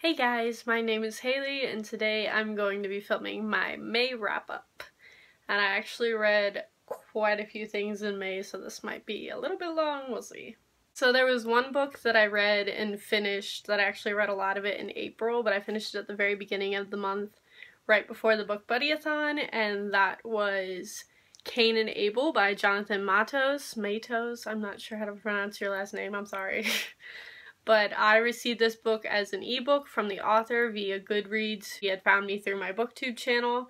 Hey guys, my name is Haley and today I'm going to be filming my May wrap-up. And I actually read quite a few things in May, so this might be a little bit long, we'll see. So there was one book that I read and finished that I actually read a lot of it in April, but I finished it at the very beginning of the month, right before the book Buddyathon, and that was Cain and Abel by Jonathan Matos. I'm not sure how to pronounce your last name, I'm sorry. But I received this book as an ebook from the author via Goodreads. He had found me through my booktube channel.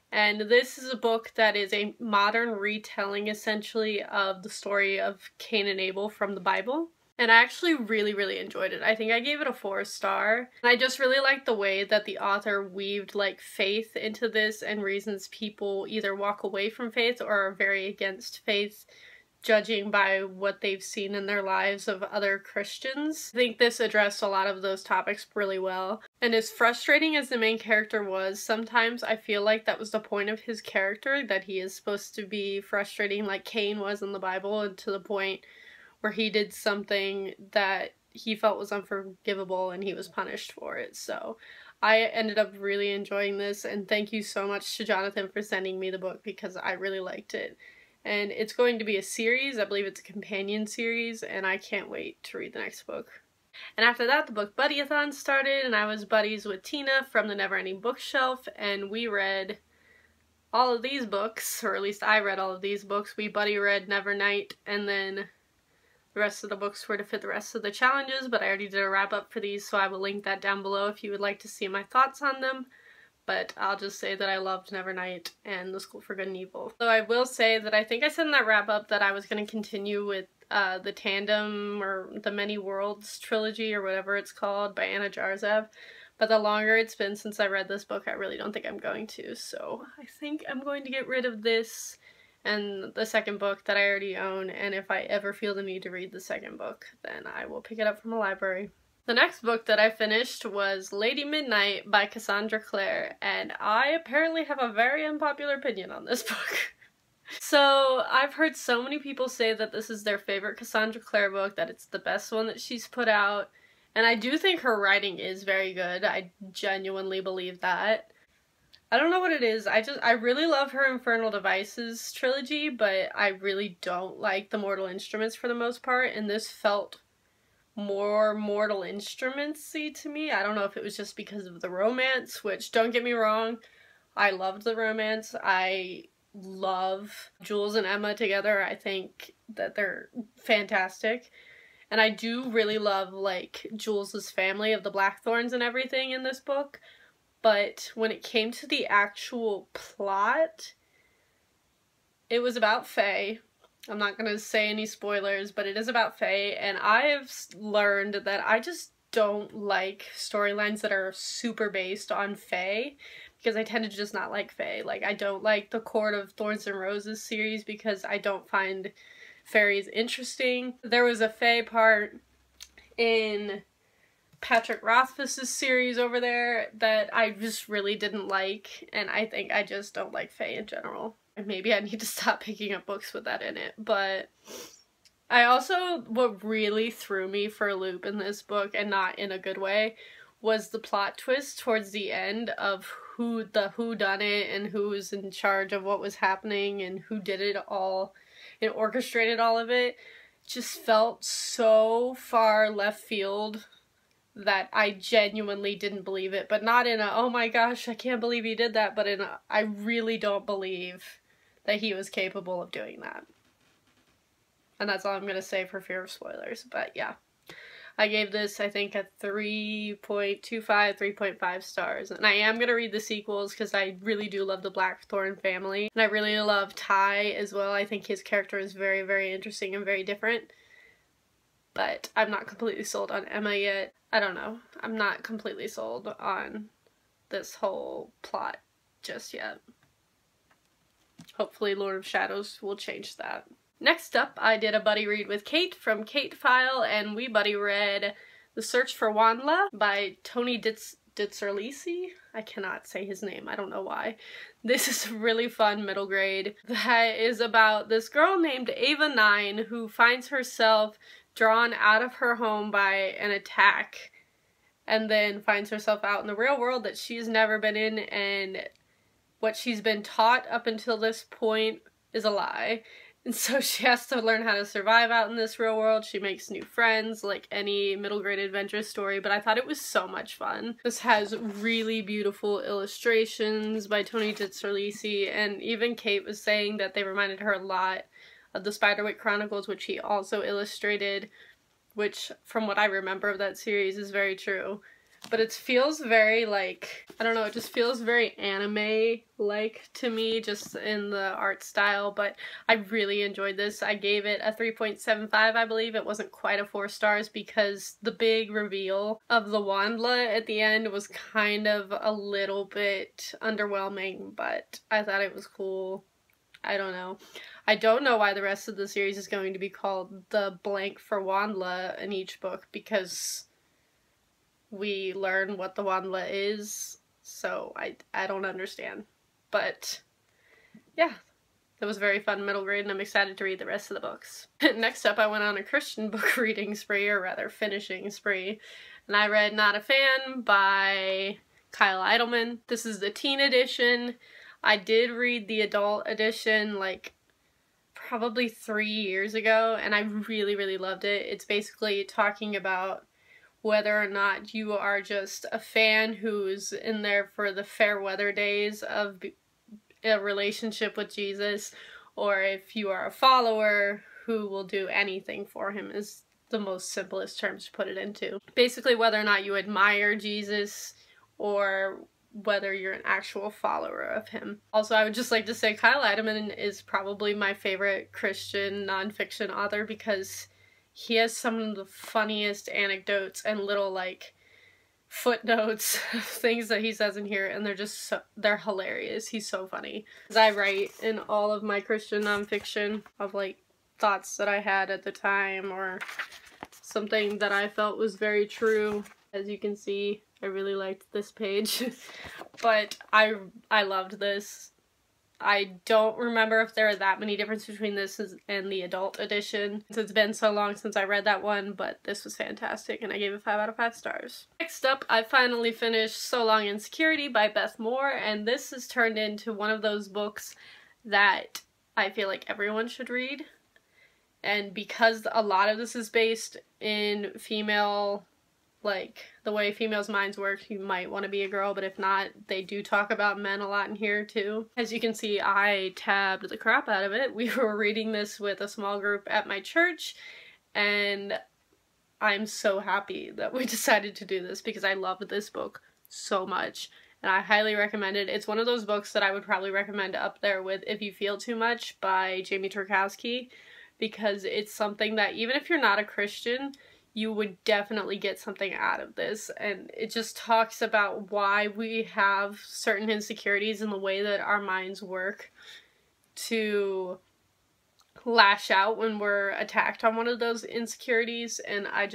And this is a book that is a modern retelling, essentially, of the story of Cain and Abel from the Bible. And I actually really enjoyed it. I think I gave it a 4-star. And I just really liked the way that the author weaved, like, faith into this and reasons people either walk away from faith or are very against faith, judging by what they've seen in their lives of other Christians. I think this addressed a lot of those topics really well. And as frustrating as the main character was, sometimes I feel like that was the point of his character, that he is supposed to be frustrating like Cain was in the Bible, and to the point where he did something that he felt was unforgivable and he was punished for it. So I ended up really enjoying this, and thank you so much to Jonathan for sending me the book because I really liked it. And it's going to be a series. I believe it's a companion series, and I can't wait to read the next book. And after that, the book Buddyathon started, and I was buddies with Tina from the Never-Ending Bookshelf, and we read all of these books, or at least I read all of these books. We buddy read Nevernight, and then the rest of the books were to fit the rest of the challenges, but I already did a wrap-up for these, so I will link that down below if you would like to see my thoughts on them. But I'll just say that I loved Nevernight and The School for Good and Evil. So I will say that I think I said in that wrap-up that I was going to continue with the Tandem or the Many Worlds trilogy or whatever it's called by Anna Jarzev. But the longer it's been since I read this book, I really don't think I'm going to. So I think I'm going to get rid of this and the second book that I already own. And if I ever feel the need to read the second book, then I will pick it up from a library. The next book that I finished was Lady Midnight by Cassandra Clare, and I apparently have a very unpopular opinion on this book. So I've heard so many people say that this is their favorite Cassandra Clare book, that it's the best one that she's put out, and I do think her writing is very good. I genuinely believe that. I don't know what it is, I really love her Infernal Devices trilogy, but I really don't like the Mortal Instruments for the most part, and this felt more Mortal Instruments-y to me. I don't know if it was just because of the romance, which, don't get me wrong, I loved the romance. I love Jules and Emma together. I think that they're fantastic. And I do really love, like, Jules's family of the Blackthorns and everything in this book. But when it came to the actual plot, it was about Faye. I'm not going to say any spoilers, but it is about Faye, and I have learned that I just don't like storylines that are super based on Faye, because I tend to just not like Faye. Like, I don't like the Court of Thorns and Roses series because I don't find fairies interesting. There was a Faye part in Patrick Rothfuss's series over there that I just really didn't like, and I think I just don't like Faye in general. And maybe I need to stop picking up books with that in it. But I also, what really threw me for a loop in this book, and not in a good way, was the plot twist towards the end of who done it and who was in charge of what was happening and who did it all and orchestrated all of it. Just felt so far left field that I genuinely didn't believe it. But not in a, oh my gosh, I can't believe he did that, but in a, I really don't believe that he was capable of doing that. And that's all I'm going to say for fear of spoilers. But yeah, I gave this, I think, a 3.25, 3.5 stars. And I am going to read the sequels because I really do love the Blackthorn family. And I really love Ty as well. I think his character is very interesting and very different. But I'm not completely sold on Emma yet. I don't know. I'm not completely sold on this whole plot just yet. Hopefully Lord of Shadows will change that. Next up, I did a buddy read with Kate from Kate File, and we buddy read The Search for Wanla by Tony Ditzerlisi. I cannot say his name, I don't know why. This is a really fun middle grade that is about this girl named Ava 9 who finds herself drawn out of her home by an attack and then finds herself out in the real world that she's never been in, and what she's been taught up until this point is a lie. And so she has to learn how to survive out in this real world. She makes new friends, like any middle grade adventure story, but I thought it was so much fun. This has really beautiful illustrations by Tony Gitzerlisi, and even Kate was saying that they reminded her a lot of the Spiderwick Chronicles, which he also illustrated, which from what I remember of that series is very true. But it feels very, like, I don't know, it just feels very anime-like to me, just in the art style, but I really enjoyed this. I gave it a 3.75, I believe. It wasn't quite a 4 stars because the big reveal of the Wanla at the end was kind of a little bit underwhelming, but I thought it was cool. I don't know. I don't know why the rest of the series is going to be called the blank for Wanla in each book, because we learn what the Wanla is, so I don't understand. But yeah, it was a very fun middle grade, and I'm excited to read the rest of the books. Next up, I went on a Christian book reading spree, or rather finishing spree, and I read Not a Fan by Kyle Idleman. This is the teen edition. I did read the adult edition like probably 3 years ago, and I really, really loved it. It's basically talking about whether or not you are just a fan who's in there for the fair weather days of a relationship with Jesus, or if you are a follower who will do anything for him, is the most simplest terms to put it into. Basically, whether or not you admire Jesus, or whether you're an actual follower of him. Also, I would just like to say Kyle Idleman is probably my favorite Christian nonfiction author, because he has some of the funniest anecdotes and little, like, footnotes of things that he says in here, and they're hilarious. He's so funny. As I write in all of my Christian nonfiction of, like, thoughts that I had at the time, or something that I felt was very true. As you can see, I really liked this page. But I loved this. I don't remember if there are that many differences between this and the adult edition, since it's been so long since I read that one, but this was fantastic, and I gave it 5 out of 5 stars. Next up, I finally finished So Long Insecurity by Beth Moore, and this has turned into one of those books that I feel like everyone should read. And because a lot of this is based in female, like, the way females' minds work, you might want to be a girl, but if not, they do talk about men a lot in here too. As you can see, I tabbed the crap out of it. We were reading this with a small group at my church, and I'm so happy that we decided to do this, because I loved this book so much, and I highly recommend it. It's one of those books that I would probably recommend up there with If You Feel Too Much by Jamie Turkowski, because it's something that even if you're not a Christian, you would definitely get something out of this. And it just talks about why we have certain insecurities and the way that our minds work to lash out when we're attacked on one of those insecurities. And it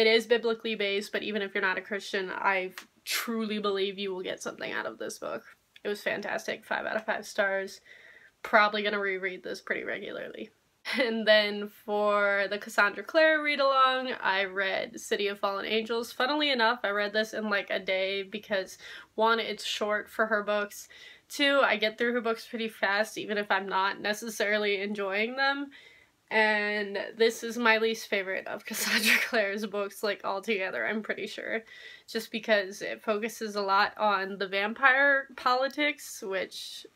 is biblically based, but even if you're not a Christian, I truly believe you will get something out of this book. It was fantastic. 5 out of 5 stars. Probably gonna reread this pretty regularly. And then for the Cassandra Clare read-along, I read City of Fallen Angels. Funnily enough, I read this in like a day because, 1, it's short for her books. 2, I get through her books pretty fast even if I'm not necessarily enjoying them. And this is my least favorite of Cassandra Clare's books, like, altogether, I'm pretty sure. Just because it focuses a lot on the vampire politics, which...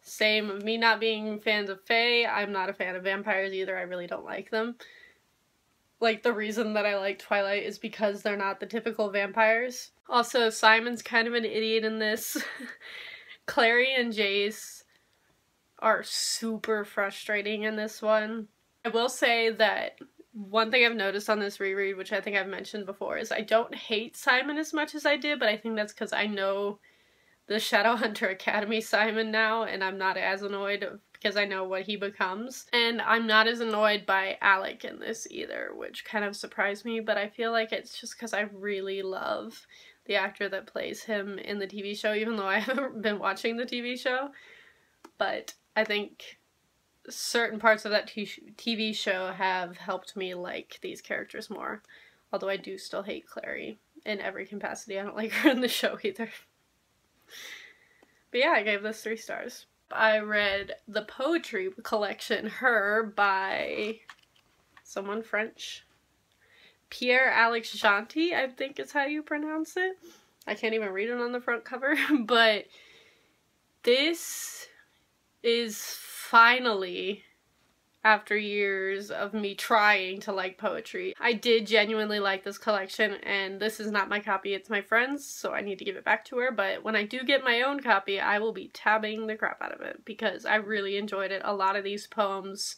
Same of me not being fans of fae, I'm not a fan of vampires either. I really don't like them. Like, the reason that I like Twilight is because they're not the typical vampires. Also, Simon's kind of an idiot in this. Clary and Jace are super frustrating in this one. I will say that one thing I've noticed on this reread, which I think I've mentioned before, is I don't hate Simon as much as I did, but I think that's because I know the Shadowhunter Academy Simon now, and I'm not as annoyed because I know what he becomes. And I'm not as annoyed by Alec in this either, which kind of surprised me, but I feel like it's just because I really love the actor that plays him in the TV show, even though I haven't been watching the TV show. But I think certain parts of that TV show have helped me like these characters more. Although I do still hate Clary in every capacity. I don't like her in the show either. But yeah, I gave this 3 stars. I read the poetry collection Her by someone French. Pierre-Alex Gentil, I think is how you pronounce it. I can't even read it on the front cover, but this is finally, after years of me trying to like poetry, I did genuinely like this collection, and this is not my copy, it's my friend's, so I need to give it back to her. But when I do get my own copy, I will be tabbing the crap out of it because I really enjoyed it. A lot of these poems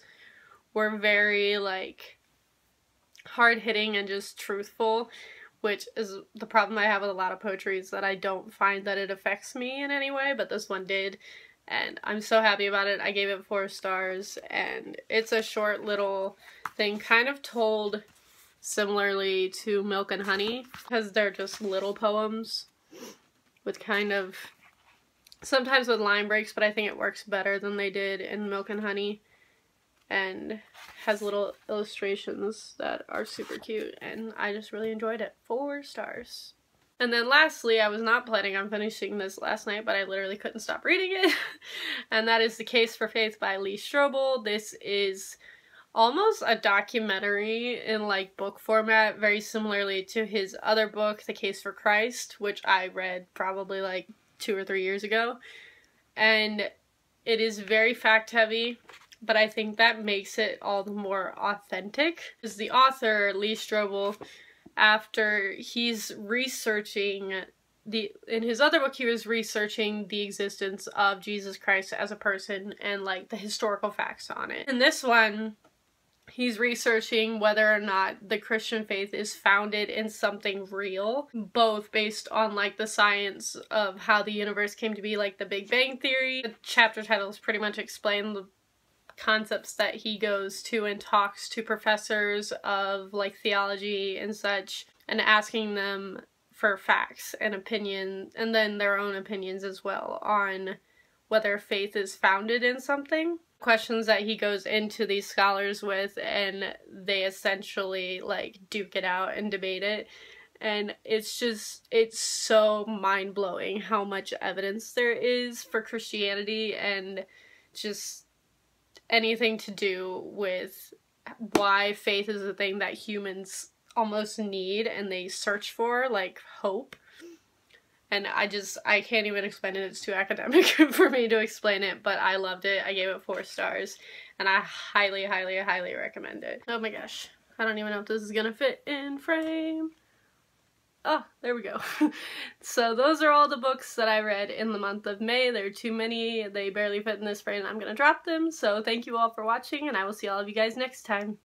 were very, like, hard-hitting and just truthful, which is the problem I have with a lot of poetry, is that I don't find that it affects me in any way, but this one did, and I'm so happy about it. I gave it 4 stars, and it's a short little thing, kind of told similarly to Milk and Honey, because they're just little poems with kind of, sometimes with line breaks, but I think it works better than they did in Milk and Honey, and has little illustrations that are super cute, and I just really enjoyed it. 4 stars. And then lastly, I was not planning on finishing this last night, but I literally couldn't stop reading it, and that is The Case for Faith by Lee Strobel. This is almost a documentary in, like, book format, very similarly to his other book, The Case for Christ, which I read probably like 2 or 3 years ago, and it is very fact-heavy, but I think that makes it all the more authentic. Because the author, Lee Strobel, after he's researching in his other book, he was researching the existence of Jesus Christ as a person and, like, the historical facts on it. In this one, he's researching whether or not the Christian faith is founded in something real, both based on, like, the science of how the universe came to be, like the Big Bang Theory. The chapter titles pretty much explain the concepts that he goes to and talks to professors of, like, theology and such, and asking them for facts and opinion, and then their own opinions as well, on whether faith is founded in something. Questions that he goes into these scholars with, and they essentially, like, duke it out and debate it. And it's just, it's so mind-blowing how much evidence there is for Christianity and just anything to do with why faith is a thing that humans almost need and they search for, like hope. And I can't even explain it, it's too academic for me to explain it, but I loved it. I gave it 4 stars, and I highly, highly, highly recommend it. Oh my gosh, I don't even know if this is gonna fit in frame. Oh, there we go. So those are all the books that I read in the month of May. There are too many, they barely fit in this frame. I'm gonna drop them, so thank you all for watching, and I will see all of you guys next time.